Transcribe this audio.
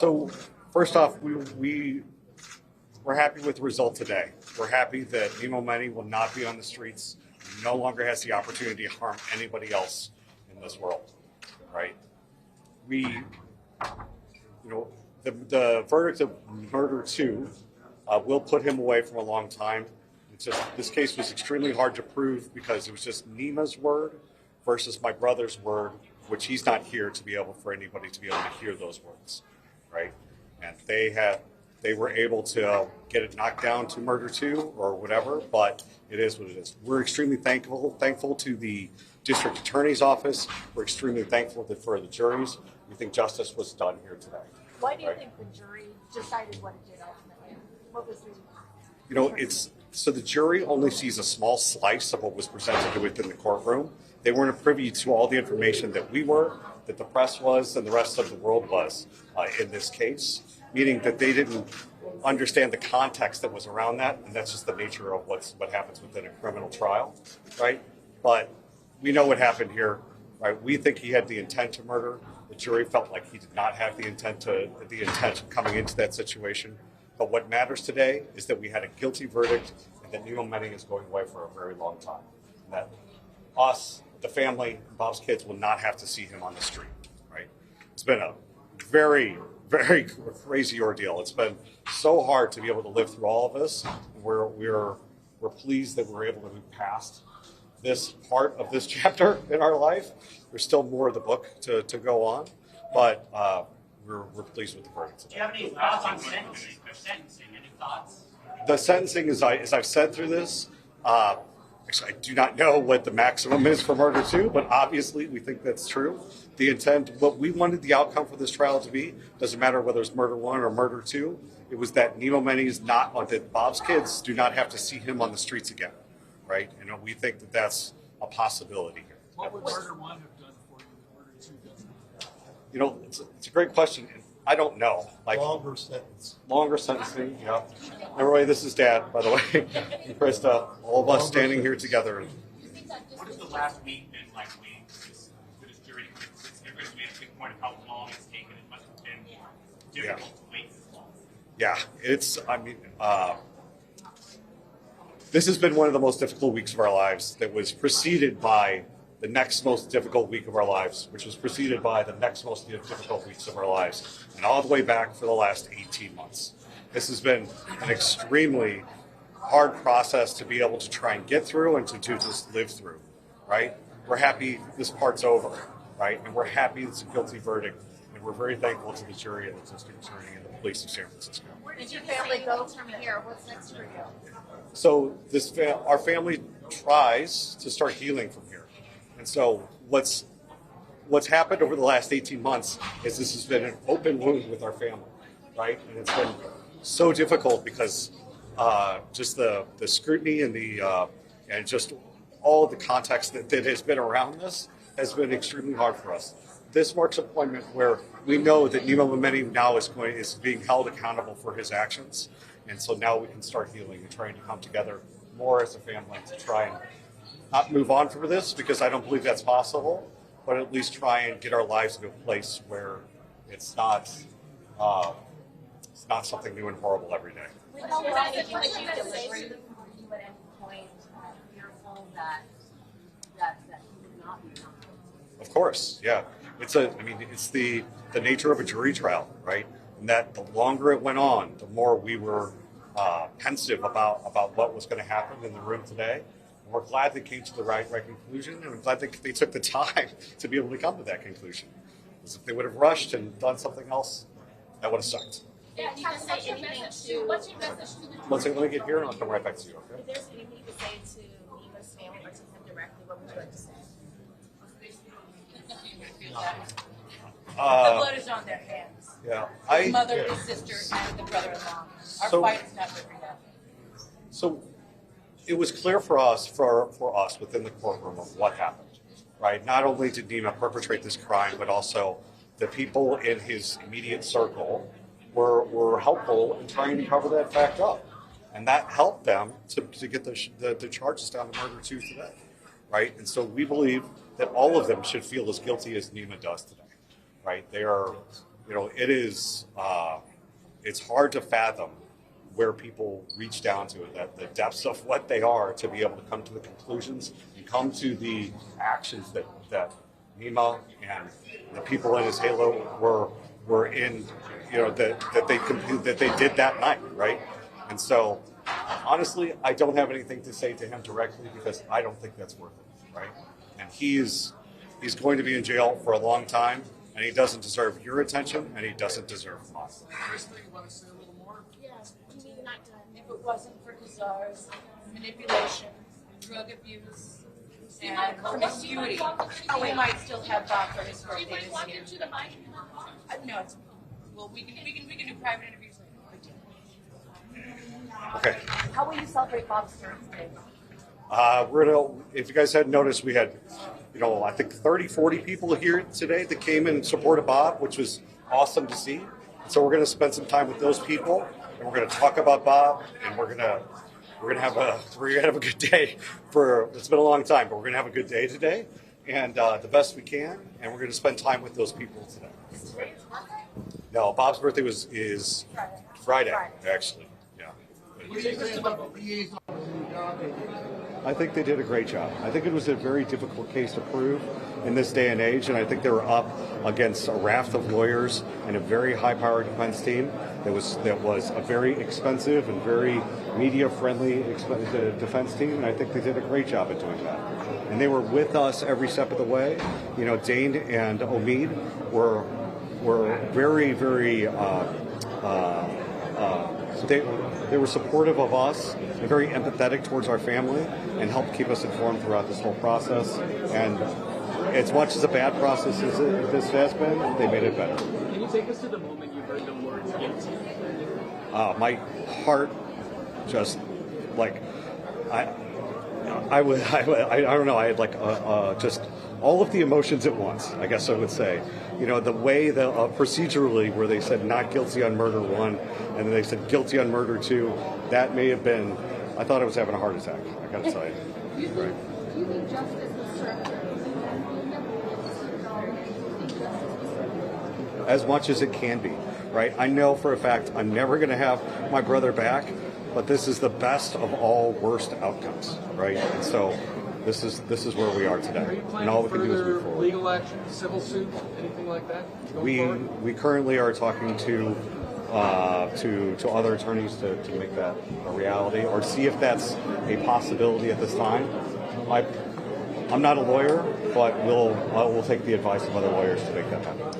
So first off, we're happy with the result today. We're happy that Nima Momeni will not be on the streets. He no longer has the opportunity to harm anybody else in this world, right? We, the verdict of murder two will put him away from a long time. It's just this case was extremely hard to prove because it was just Nima's word versus my brother's word, which he's not here to be able for anybody to be able to hear those words, right? And they were able to get it knocked down to murder two or whatever, but it is what it is. We're extremely thankful to the district attorney's office. We're extremely thankful for the juries. We think justice was done here today. Why do you think the jury decided what it did ultimately? What was the... So the jury only sees a small slice of what was presented within the courtroom. They weren't privy to all the information that we were, that the press was, and the rest of the world was in this case, meaning that they didn't understand the context that was around that, and that's just the nature of what happens within a criminal trial, right? But we know what happened here, right? We think he had the intent to murder. The jury felt like he did not have the intent coming into that situation. But what matters today is that we had a guilty verdict and that Nima Momeni is going away for a very long time. And that us, the family, Bob's kids will not have to see him on the street, right? It's been a very, very crazy ordeal. It's been so hard to be able to live through all of this. We're pleased that we're able to move past this part of this chapter in our life. There's still more of the book to go on, but we're pleased with the verdict today. Do you have any thoughts on sentencing? Any thoughts? The sentencing, as I've said through this, actually, I do not know what the maximum is for murder two, but obviously we think that's true. The intent, what we wanted the outcome for this trial to be, doesn't matter whether it's murder one or murder two, it was that Nima Momeni is not, that Bob's kids do not have to see him on the streets again, right? And we think that that's a possibility here. What would murder one have done for you that murder two doesn't? It's a great question. I don't know. Longer sentence. Longer sentencing, yeah. Everybody, this is Dad, by the way, and Krista, all of us standing here together. What has the last week been like waiting for this jury? Everybody's made a big point of how long it's taken. It must have been difficult to wait this long. Yeah, this has been one of the most difficult weeks of our lives that was preceded by the next most difficult week of our lives, which was preceded by the next most difficult weeks of our lives, and all the way back for the last 18 months. This has been an extremely hard process to be able to try and get through and to just live through, right? We're happy this part's over, right? And we're happy it's a guilty verdict, and we're very thankful to the jury and the district attorney and the police of San Francisco. Where did your family go from here? What's next for you? So our family tries to start healing from here. And so what's happened over the last 18 months is this has been an open wound with our family, right? And it's been so difficult because just the scrutiny and and just all of the context that has been around this has been extremely hard for us. This marks a point where we know that Nima Momeni now is being held accountable for his actions, and so now we can start healing and trying to come together more as a family to try and not move on from this, because I don't believe that's possible, but at least try and get our lives to a place where it's not something new and horrible every day. How long did you deliberate? You at any point fearful that he would not be accountable? Of course, yeah. It's the nature of a jury trial, right? And that the longer it went on, the more we were pensive about what was going to happen in the room today. And we're glad they came to the right conclusion, and we're glad they took the time to be able to come to that conclusion. Because if they would have rushed and done something else, that would have sucked. Yeah, you can say anything to... What's your message to the... Let me get here and I'll come right back to you, okay? If there's anything you could say to Nima's family or to him directly, what would you like to say? The blood is on their hands. Yeah, The mother, the sister, and the brother-in-law. Our fight is not over yet. So it was clear for us within the courtroom of what happened, right? Not only did Nima perpetrate this crime, but also the people in his immediate circle were helpful in trying to cover that fact up. And that helped them to get the charges down to murder two today, right? And so we believe that all of them should feel as guilty as Nima does today, right? it is, it's hard to fathom where people reach down to it, that the depths of what they are, to be able to come to the conclusions and come to the actions that Nima and the people in his halo were in, that they did that night, right? And so, honestly, I don't have anything to say to him directly because I don't think that's worth it, right? And he's going to be in jail for a long time, and he doesn't deserve your attention, and he doesn't deserve mine. Krista, you want to say a little more? Yes, maybe not done. If it wasn't for Kazar's manipulation, drug abuse, and promiscuity, we might still have Bob for his birthday this year. into the mic. No, it's, well, we can do private interviews later. Okay. How will you celebrate Bob's birthday? We're gonna, if you guys hadn't noticed, we had, I think 30, 40 people here today that came in support of Bob, which was awesome to see. So we're gonna spend some time with those people, and we're gonna talk about Bob, and we're gonna have a good day. It's been a long time, but we're gonna have a good day today, and the best we can, and we're gonna spend time with those people today. No, Bob's birthday is Friday, actually. Yeah. What do you think about the liaison job they did? I think they did a great job. I think it was a very difficult case to prove in this day and age, and I think they were up against a raft of lawyers and a very high-powered defense team that was a very expensive and very media-friendly defense team, and I think they did a great job at doing that. And they were with us every step of the way. Dane and Omid were very, very. They were supportive of us and very empathetic towards our family and helped keep us informed throughout this whole process. And as much as a bad process as this has been, they made it better. Can you take us to the moment you heard the words guilty? My heart just I don't know. I had just all of the emotions at once, I guess I would say. The way procedurally where they said not guilty on murder 1 and then they said guilty on murder 2, that may have been, I thought I was having a heart attack, I gotta tell you. Do you think justice was served? As much as it can be, right? I know for a fact I'm never going to have my brother back, but this is the best of all worst outcomes, right? And so this is where we are today. Are you And planning all we can do is further move forward. legal action, civil suit, anything like that? going forward? We currently are talking to other attorneys to make that a reality, or see if that's a possibility at this time. I'm not a lawyer, but we'll take the advice of other lawyers to make that happen.